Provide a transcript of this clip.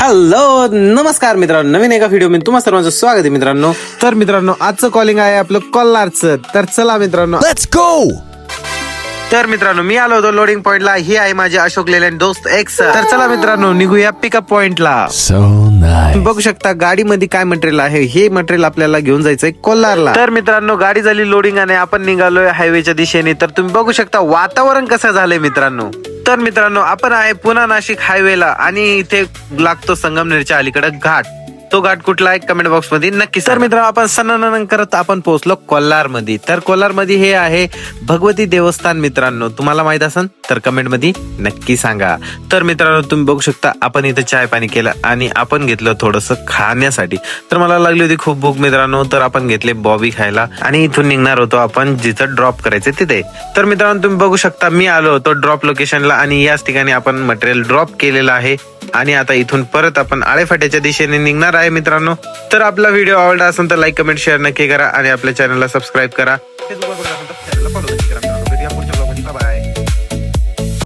Hello नमस्कार मित्रांनो, नवीन एका व्हिडिओ मध्ये तुम्हा सर्वांचं स्वागत आहे मित्रांनो. तर मित्रांनो आजचं कॉलिंग आहे आपलं कोल्हारचं. तर चला मित्रांनो Let's go! तर मित्रांनो मी आलो होतो लोडिंग पॉइंटला. ही आहे माझी अशोक लेलँड दोस्त एक्स. तर चला मित्रांनो निघूया पिकअप पॉइंटला. So nice. बघू शकता गाडीमध्ये काय मटेरियल आहे. हे मटेरियल आपल्याला घेऊन जायचंय कोल्हारला. तर मित्रांनो गाडी झाली लोडिंग आणि आपण निघालोय हायवेच्या दिशेने. तर तुम्ही बघू शकता वातावरण कसं झालंय मित्रांनो. तर मित्रांनो आपण आहे पुणे नाशिक हायवेला आणि इथे लागतो संगमनेरच्या अलीकडे घाट. तो घाट कुठला आहे कमेंट बॉक्स मध्ये नक्की. तर मित्रांनो आपण सन्नानन करत आपण पोहोचलो कोल्हार मध्ये. तर कोल्हार मध्ये हे आहे भगवती देवस्थान. मित्रांनो तुम्हाला माहित असेल तर कमेंट मध्ये नक्की सांगा. तर मित्रांनो तुम्ही बघू शकता आपण इथं चाय पाणी केलं आणि आपण घेतलं थोडस खाण्यासाठी. तर मला लागली होती खूप भूक मित्रांनो. तर आपण घेतले बॉबी खायला आणि इथून निघणार होतो आपण जिथं ड्रॉप करायचं तिथे. तर मित्रांनो तुम्ही बघू शकता मी आलो होतो ड्रॉप लोकेशनला आणि याच ठिकाणी आपण मटेरियल ड्रॉप केलेलं आहे आणि आता इथून परत आपण आळेफाट्याच्या दिशेने निघणार आहे मित्रांनो. तर आपला व्हिडिओ आवडला असेल तर लाईक कमेंट शेअर नक्की करा आणि आपल्या चॅनलला सबस्क्राईब करा.